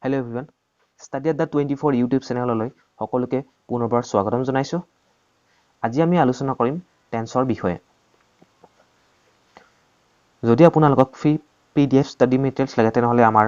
Hello everyone. Study at the 24 YouTube চেনেললৈ সকলোকে পুনৰবাৰ স্বাগতম জনাইছো। আজি আমি আলোচনা কৰিম টেন্সৰ বিষয়ে। যদি আপোনালোকক ফ্ৰী PDF study materials লাগে তেনেহলে আমাৰ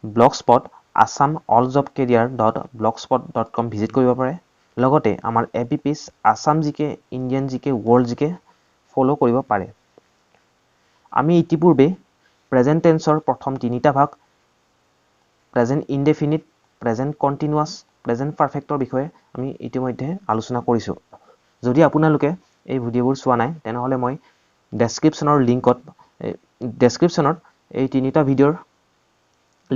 blogspot assamalljobcareer.blogspot.com ভিজিট কৰিব পাৰে। লগতে আমাৰ FB page Assam GK, Indian GK, World GK follow কৰিব পাৰে। আমি ইতিপূৰ্বে প্ৰেজেন্ট টেন্সৰ প্ৰথম তিনিটা ভাগ present indefinite, present continuous, present পাৰফেক্টৰ বিষয়ে আমি ইতিমধ্যে আলোচনা কৰিছো। যদি আপোনালোকে এই ভিডিঅ'বোৰ চোৱা নাই তেনেহলে মই ডেসক্ৰিপচনত এই তিনিটা ভিডিঅ'ৰ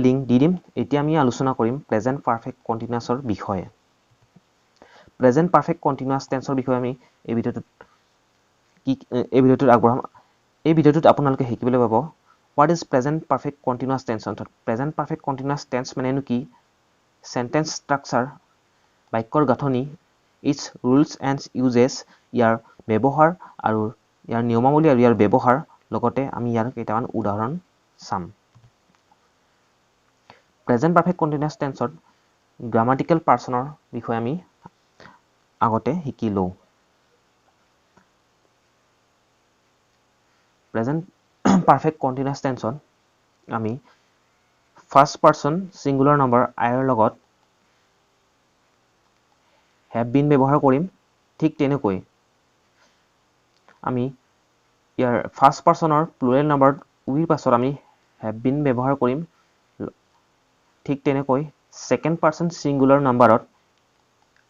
লিংক দি দিম। এতিয়া আমি আলোচনা কৰিম প্ৰেজেন্ট পাৰফেক্ট কন্টিনিউয়াসৰ বিষয়ে। প্ৰেজেন্ট পাৰফেক্ট কন্টিনিউয়াস টেন্সৰ বিষয়ে আমি এই ভিডিঅ'টোত আগবঢ়াম। এই ভিডিঅ'টোত আপোনালোকে শিকিবলৈ পাব What is present perfect continuous tense? Present perfect continuous tense মানে কি? Sentence structure, বাক্যৰ গাঁথনি, its rules and uses, ইয়াৰ ব্যৱহাৰ আৰু ইয়াৰ নিয়মাৱলী আৰু ইয়াৰ ব্যৱহাৰ, লগতে আমি ইয়াৰ কেইটামান উদাহৰণ চাম। Present perfect continuous tense grammatical personৰ বিষয়ে আমি আগতে শিকি লওঁ। Present perfect continuous tense আমি first person singular number I ৰ লগত have been ব্যৱহাৰ কৰিম। ঠিক তেনেকৈ আমি ইয়াৰ first personৰ plural number we পাছত আমি have been ব্যৱহাৰ কৰিম। ঠিক তেনেকৈ second person singular numberত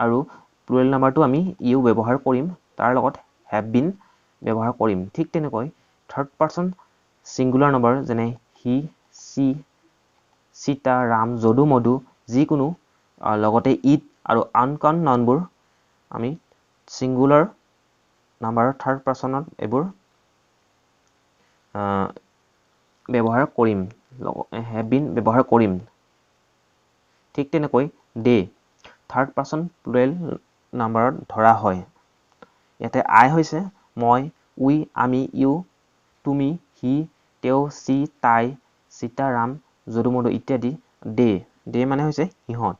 আৰু plural numberটো আমি you ব্যৱহাৰ কৰিম, তাৰ লগত have been ব্যৱহাৰ কৰিম। ঠিক তেনেকৈ third person singular number যেনে he, she, sita, ram, jodu, modu যিকোনো লগতে it আৰু uncount nounবোৰ আমি singular number third personত এবোৰ ব্যৱহাৰ কৰিম, have been ব্যৱহাৰ কৰিম। ঠিক তেনেকৈ they third person plural numberত ধৰা হয়। ইয়াতে I হৈছে মই, we, আমি, you, তুমি, সি, তেওঁ, সি, তাই, সীতা, ৰাম, যদুমধু ইত্যাদি they মানে হৈছে সিহঁত।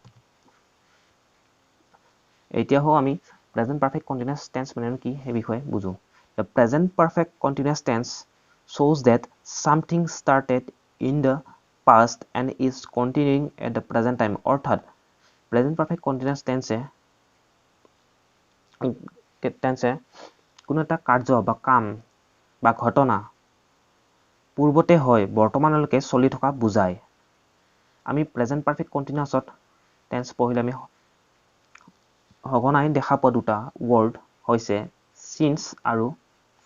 এতিয়া আমি present perfect continuous tense মানে কি সেই বিষয়ে বুজো। The present perfect continuous tense shows that something started in the past and is continuing at the present time. অৰ্থাৎ present perfect continuous tense কোনো এটা কাৰ্য বা কাম বা ঘটনা পূৰ্বতে হয় বৰ্তমানলৈকে চলি থকা বুজায়। আমি প্ৰেজেন্ট পাৰফেক্ট কন্টিনিউয়াছত টেন্স পঢ়িলে আমি সঘনাই দেখা পোৱা দুটা ৱৰ্ড হৈছে since আৰু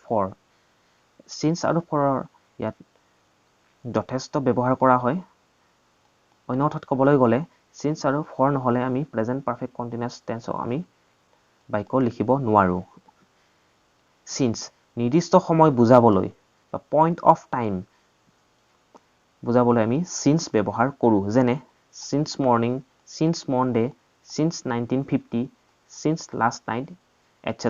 for। since আৰু for ইয়াত যথেষ্ট ব্যৱহাৰ কৰা হয়। অন্য অৰ্থত ক'বলৈ গ'লে since আৰু for নহলে আমি প্ৰেজেন্ট পাৰফেক্ট কন্টিনিউয়াছ টেন্সক আমি বাক্য লিখিব নোৱাৰো। since নিৰ্দিষ্ট সময় বুজাবলৈ বা point of time বুজাবলৈ আমি since ব্যৱহাৰ কৰো। যেনে since morning, since Monday, since 1950, since last night, etc.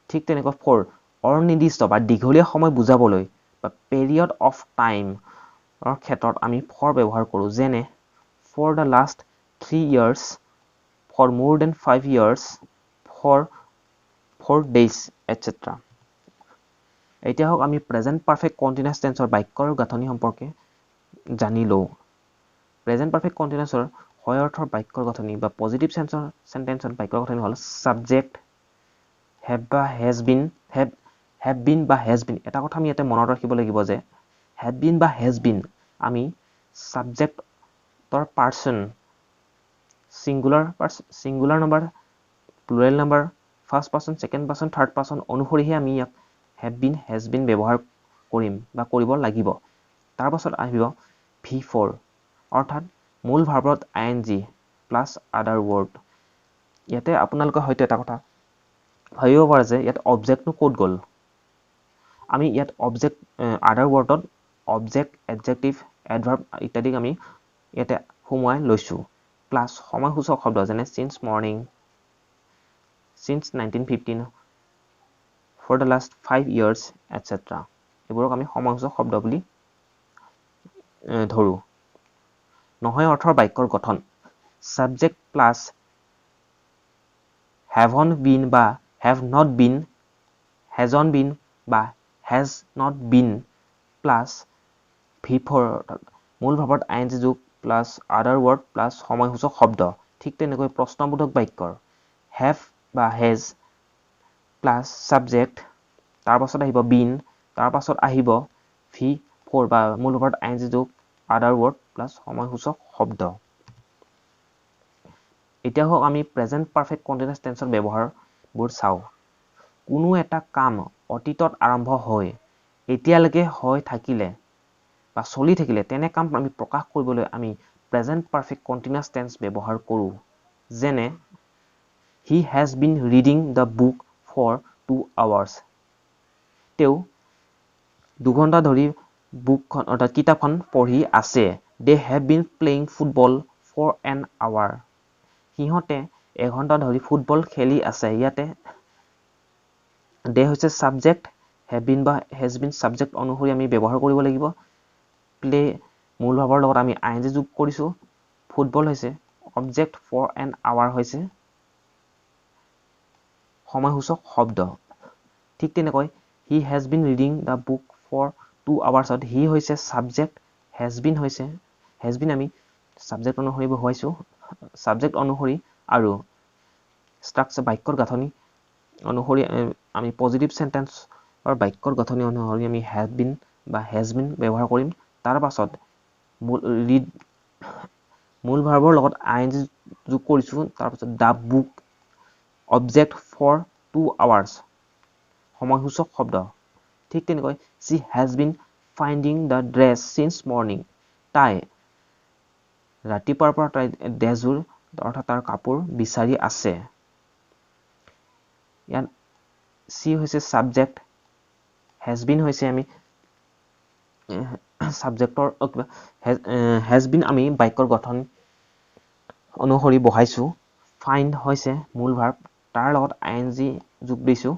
ঠিক তেনেকৈ for অনিৰ্দিষ্ট বা দীঘলীয়া সময় বুজাবলৈ বা period of time ক্ষেত্ৰত আমি for ব্যৱহাৰ কৰো। যেনে for the last 3 years, for more than 5 years, for 4 days, etc. এতিয়া হওক আমি প্ৰেজেন্ট পাৰফেক্ট কন্টিনিউয়াছ টেন্সৰ বাক্যৰ গাঁথনি সম্পৰ্কে জানি লওঁ। প্ৰেজেন্ট পাৰফেক্ট কন্টিনিউয়াছৰ হয় অৰ্থৰ বাক্যৰ গাঁথনি বা পজিটিভ সেন্টেন্সৰ বাক্যৰ গাঁথনি হ'ল সাবজেক্ট, have বা has been, have been বা has been। এটা কথা আমি ইয়াতে মনত ৰাখিব লাগিব যে have been বা has been আমি সাবজেক্টৰ person singular number, plural number, first person, second person, third person অনুসৰিহে আমি ইয়াক have been, has been ব্যৱহাৰ কৰিম বা কৰিব লাগিব। তাৰ পাছত আহিব V4 অৰ্থাৎ মূল ভাৰ্বত ing প্লাছ আদাৰ ৱৰ্ড। ইয়াতে আপোনালোকে হয়তো এটা কথা ভাবিব পাৰে যে ইয়াত অবজেক্টনো ক'ত গ'ল। আমি ইয়াত অবজেক্ট আদাৰ ৱৰ্ডত অবজেক্ট, এডজেক্টিভ, এডভাৰ্ব ইত্যাদি আমি ইয়াতে সোমোৱাই লৈছো। প্লাছ সময়সূচক শব্দ যেনে since morning, since 1915, for the last 5 years, etc. এইবোৰক আমি সময়সূচক শব্দ বুলি ধৰো। নহয় অৰ্থৰ বাক্যৰ গঠন subject plus haven't been বা have not been hasn't been বা has not been plus V4 মূল ভাৱত ing যোগ plus other word plus সময়সূচক শব্দ ঠিক তেনেকৈ প্ৰশ্নবোধক বাক্যৰ have বা has plus subject তাৰ পাছত আহিব been তাৰ পাছত আহিব V4 বা মূল ভাৱত ing যোগ other word plus সময়সূচক শব্দ এতিয়া হোক আমি প্ৰেজেন্ট পাৰফেক্ট কন্টিনিউয়াছ টেন্সৰ ব্যৱহাৰবোৰ চাওঁ কোনো এটা কাম অতীতত আৰম্ভ হৈ এতিয়ালৈকে হৈ থাকিলে বা চলি থাকিলে তেনে কাম আমি প্ৰকাশ কৰিবলৈ আমি প্ৰেজেন্ট পাৰফেক্ট কন্টিনিউয়াছ টেন্স ব্যৱহাৰ কৰোঁ যেনে he has been reading the book for 2 hours তেওঁ 2 ঘণ্টা ধৰি বুকখন অৰ্থাৎ কিতাপখন পঢ়ি আছে they have been playing football for an hour সিহঁতে 1 ঘণ্টা ধৰি ফুটবল খেলি আছে ইয়াতে they হৈছে subject have been বা has been subject অনুসৰি আমি ব্যৱহাৰ কৰিব লাগিব play মূল ভাৱৰ লগত আমি ing যোগ কৰিছো ফুটবল হৈছে object for an hour হৈছে সময়সূচক শব্দ ঠিক তেনেকৈ he has been reading the book for 2 hours he হৈছে subject has been আমি subject অনুসৰি বহুৱাইছো subject অনুসৰি আৰু structure বাক্যৰ গাঁথনি অনুসৰি আমি পজিটিভ সেন্টেন্সৰ বাক্যৰ গাঁথনি অনুসৰি আমি have been বা has been ব্যৱহাৰ কৰিম তাৰ পাছত মূল ভাৰ্বৰ লগত ing যোগ কৰিছো তাৰ পাছত the book object for 2 hours সময়সূচক শব্দ ঠিক তেনেকৈ she has been finding the dress since morning তাই ৰাতিপুৱাৰ পৰা তাই ড্ৰেছযোৰ অৰ্থাৎ তাৰ কাপোৰ বিচাৰি আছে ইয়াত she হৈছে subject has been হৈছে আমি সাবজেক্টৰ has been আমি বাক্যৰ গঠন অনুসৰি বহাইছো find হৈছে মূল ভাৰ্ব তাৰ লগত ing যোগ দিছো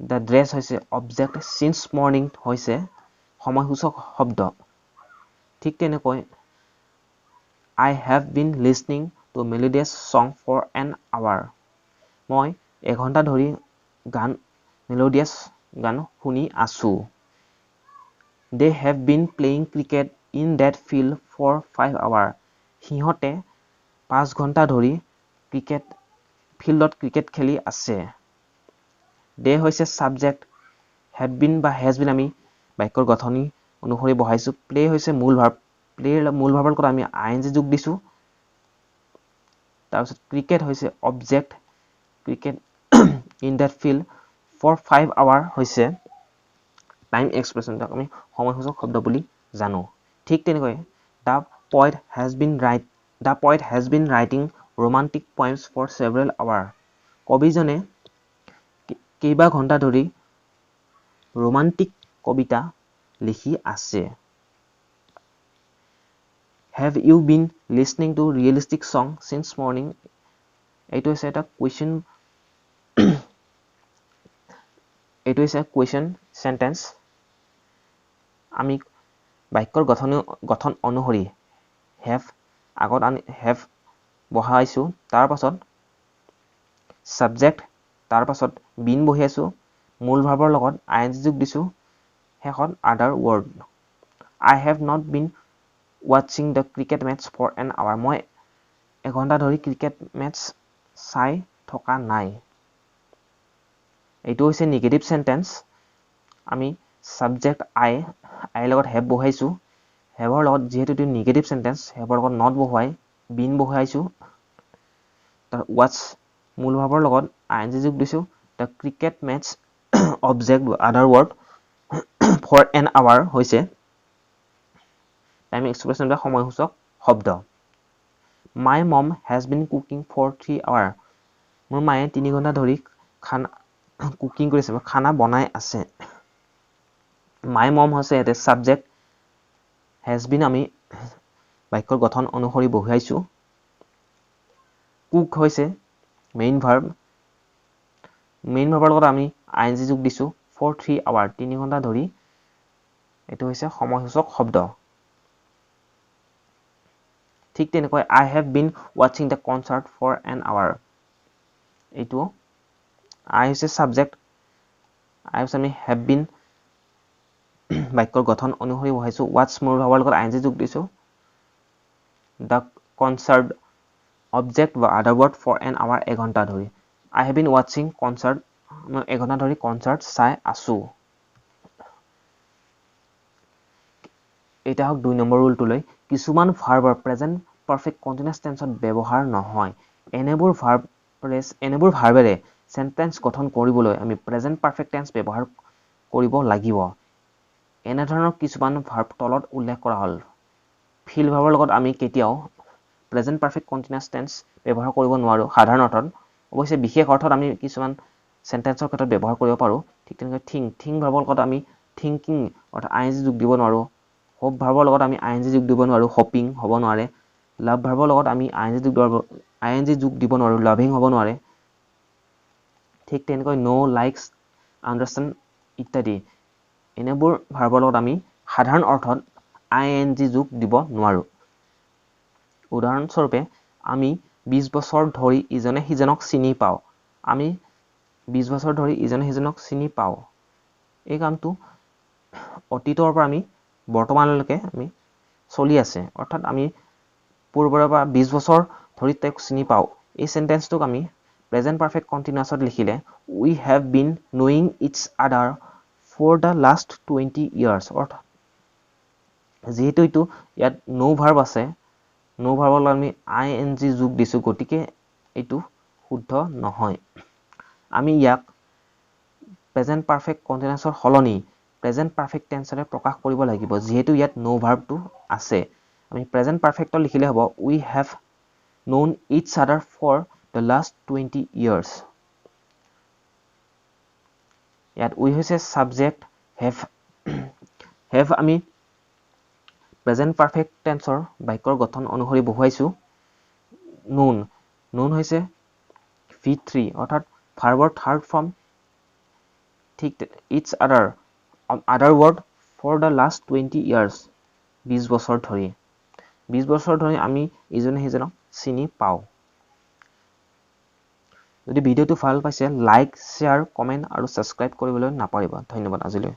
the dress হৈছে object since morning হৈছে সময়সূচক শব্দ ঠিক তেনেকৈ I have been listening to melodious song for an hour মই 1 ঘণ্টা ধৰি melodious গান শুনি আছো They have been playing cricket in that field for 5 hours. সিহঁতে 5 ঘণ্টা ধৰি ফিল্ডত ক্ৰিকেট খেলি আছে They হৈছে subject have been বা has been আমি বাক্যৰ গঠনি অনুসৰি বহাইছো play হৈছে মূল ভাৰ্ব play মূল ভাৰ্বৰ লগত আমি ing যোগ দিছো তাৰপিছত ক্ৰিকেট হৈছে object cricket in that field for 5 hours হৈছে টাইম এক্সপ্ৰেছন যাক আমি সময়সূচক শব্দ বুলি জানো ঠিক তেনেকৈ the poet has been writing romantic poems for several hours কবিজনে কেইবা ঘণ্টা ধৰি ৰোমান্টিক কবিতা লিখি আছে Have you been listening to realistic song since morning এইটো হৈছে এটা question sentence আমি বাক্যৰ গঠন অনুসৰি আগত আমি have বহাইছো তাৰ পাছত subject তাৰ পাছত been বহাইছো মূল ভাৰ্বৰ লগত ing যোগ দিছো শেষত other word I have not been watching the cricket match for an hour মই 1 ঘণ্টা ধৰি ক্ৰিকেট মেচ চাই থকা নাই এইটো হৈছে নেগেটিভ সেন্টেন্স আমি subject I লগত have বহাইছো have ৰ লগত যেহেতু এটো নেগেটিভ সেন্টেন্স have ৰ লগত not বহাই been বহাইছো তাৰ watch মূল ভাৰ্বৰ লগত ing যোগ দিছো the cricket match object other word for an hour হৈছে টাইম এক্সপ্ৰেছন বা সময়সূচক শব্দ My mom has been cooking for 3 hours মোৰ মায়ে 3 ঘণ্টা ধৰি কুকিং কৰিছে বা খানা বনাই আছে My mom হৈছে এটা subject has been আমি বাক্যৰ গঠন অনুসৰি বহাইছো cook হৈছে মেইন ভাৰ্বৰ লগত আমি ing যোগ দিছো for 3 hours 3 ঘণ্টা ধৰি এইটো হৈছে সময়সূচক শব্দ ঠিক তেনেকৈ I have been watching the concert for an hour. এইটো I হৈছে subject, I হৈছে আমি have been বাক্যৰ গঠন অনুসৰি বহাইছো। watch মোৰ ভাৱৰ লগত ing যোগ দিছো। the concert object বা other word for an hour এঘণ্টা ধৰি। I have been watching concert মই এঘণ্টা ধৰি concert চাই আছো। এটা হওক 2 নম্বৰ ৰুলটো লৈ কিছুমান ভাৰ্বৰ প্ৰেজেন্ট পাৰফেক্ট কন্টিনিউয়াছ টেন্সত ব্যৱহাৰ নহয়। এনেবোৰ ভাৰ্বেৰে সেন্টেন্স গঠন কৰিবলৈ আমি প্ৰেজেন্ট পাৰফেক্ট টেন্স ব্যৱহাৰ কৰিব লাগিব। এনে ধৰণৰ কিছুমান ভাৰ্ব তলত উল্লেখ কৰা হ'ল। ফিল ভাৰ্বৰ লগত আমি কেতিয়াও প্ৰেজেন্ট পাৰফেক্ট কন্টিনিউয়াছ টেন্স ব্যৱহাৰ কৰিব নোৱাৰো সাধাৰণ অৰ্থত। অৱশ্যে বিশেষ অৰ্থত আমি কিছুমান সেন্টেন্সৰ ক্ষেত্ৰত ব্যৱহাৰ কৰিব পাৰো। ঠিক তেনেকৈ থিং ভাৰ্বৰ লগত আমি থিংকিং অৰ্থাৎ ing যোগ দিব নোৱাৰো। হোপ ভাৰ্বৰ লগত আমি ing যোগ দিব নোৱাৰো, হপিং হ'ব নোৱাৰে। লাভ ভাৰ্বৰ লগত আমি ing যোগ দিব নোৱাৰো, লাভিং হ'ব নোৱাৰে। ঠিক তেনেকৈ নো, লাইকস, আন্ডাৰষ্টেণ্ড ইত্যাদি এনেবোৰ ভাৰ্বৰ লগত আমি সাধাৰণ অৰ্থত ing যোগ দিব নোৱাৰো। উদাহৰণস্বৰূপে আমি 20 বছৰ ধৰি ইজনে সিজনক চিনি পাওঁ। আমি 20 বছৰ ধৰি ইজনে সিজনক চিনি পাওঁ। এই কামটো অতীতৰ পৰা আমি বৰ্তমানলৈকে আমি চলি আছে। অৰ্থাৎ আমি পূৰ্বৰে পৰা 20 বছৰ ধৰি তেওঁক চিনি পাওঁ। এই সেন্টেন্সটোক আমি প্ৰেজেন্ট পাৰফেক্ট কন্টিনিউয়াছত লিখিলে we have been knowing each other for the last 20 years। অৰ্থাৎ যিহেতু এইটো ইয়াত নো ভাৰ্ব আছে, নো ভাৰ্বৰ লগত আমি ing যোগ দিছো, গতিকে এইটো শুদ্ধ নহয়। আমি ইয়াক প্ৰেজেন্ট পাৰফেক্ট কন্টিনিউয়াছৰ সলনি প্ৰেজেন্ট পাৰফেক্ট টেন্সৰে প্ৰকাশ কৰিব লাগিব। যিহেতু ইয়াত নো ভাৰ্বটো আছে, আমি প্ৰেজেন্ট পাৰফেক্টত লিখিলে হ'ব we have known each other for the last 20 years। ইয়াত we হৈছে subject, have আমি প্ৰেজেন্ট পাৰফেক্ট টেন্সৰ বাক্যৰ গঠন অনুসৰি বহুৱাইছো। known হৈছে V3 অৰ্থাৎ ভাৰ্বৰ থাৰ্ড ফৰ্ম। ঠিক each other word for the last 20 years 20 বছৰ ধৰি। 20 বছৰ ধৰি আমি ইজনে সিজনক চিনি পাওঁ। যদি ভিডিঅ'টো ভাল পাইছে লাইক, শ্বেয়াৰ, কমেণ্ট আৰু ছাবস্ক্ৰাইব কৰিবলৈ নাপাহৰিব। ধন্যবাদ আজিলৈ।